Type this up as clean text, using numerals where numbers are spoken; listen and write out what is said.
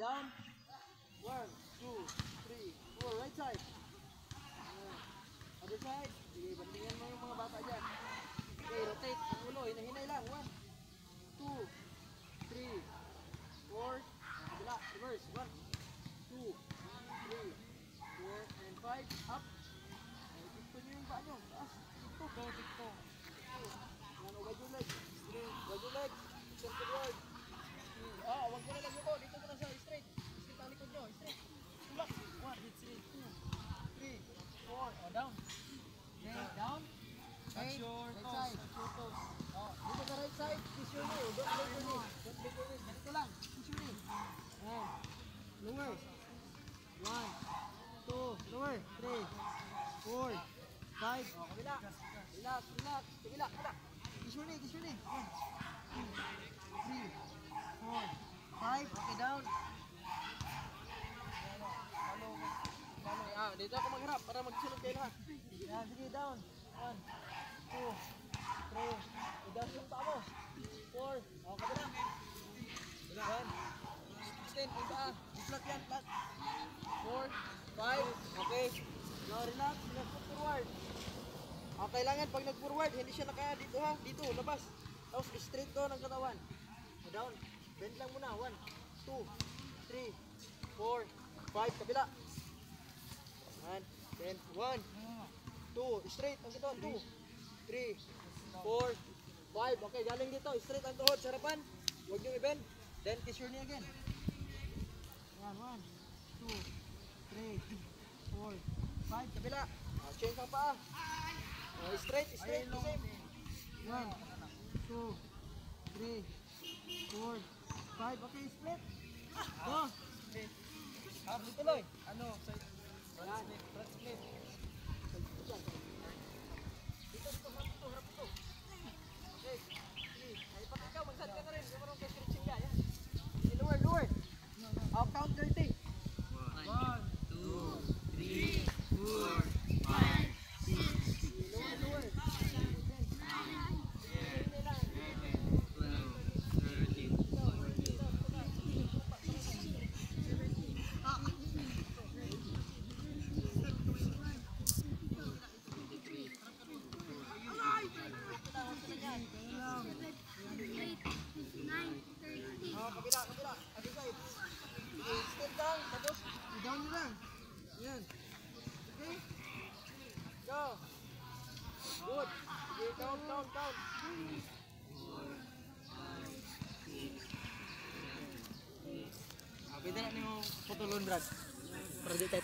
down. 1, 2, 3, 4. Right side. Other side. Sige, bandingan mo yung mga bata dyan. Okay, rotate ang ulo. Hinahinay lang. 1, 2, 3, 4. Kabila. Reverse. 1, 2, 3, 4, and 5. Up. Tikto nyo yung paa nyo. Taas. Tikto. Tikto. Yan, wag yung leg. Wag yung leg. Turn forward. Wag mo na lang yuko. Dito mo na sa straight. Straight ang likod nyo. Straight. Tulak. 1, 2, 3, 4. Down. Okay, down. Okay, right side. Dito sa right side. Kiss your knee. Don't break your knee. Don't break your knee. Ganito lang. Kiss your knee. Ayan. Lower. 1, 2, lower. 3, 4, 5. Kabila. Relax, relax. Kabila, kabila. Kiss your knee, kiss your knee. 1, 2, 3, 4, 5. Okay, down. Dito ako magharap para magsunod kayo lahat. Yan, sige, down. 1, 2, 3. I-down yung paa mo. 4. Kabila. 1. Extend yung paa. I-flat yan, flat. 4, 5. Okay. Now, relax. Relax forward. Kailangan pag nag-forward, hindi siya naka dito ha. Dito, labas. Tapos straight to ng katawan. Down. Bend lang muna. 1, 2, 3, 4, 5. Kabila. 1, 2, straight ang katawan. 2, 3, 4, 5. Okay, galing dito. Straight ang tuhod. Sarapan. Huwag nyo i-bend. Then kiss your knee again. 1, 2, 3, 4, 5. Kabila. Change ang paa. Straight, straight. The same. 1, 2, 3, 4, 5. Okay, split. Go. Tuloy. Ano? Front split. Dito, harap ito. Okay. Ay, pati ikaw, magsad ka na rin. Yung marong stretching ka. Yan. Lower, lower. I'll count 30. 1, 2, 3, 4, 5, 6, 7, 8, 9, 10, 11, 12, 13, 14, 15, 16, 17, 18, 19, 20, 21, 22, 23, 24, 25, 26, 27, 28, 29, 30. Kabila, kabila. Other side. Step down, tapos i-down nyo lang. Yan. Okay? Go. Good. Okay, count, count, count. 4, 5, 6. Pwede na nyo putulon, Brad. Para di tayo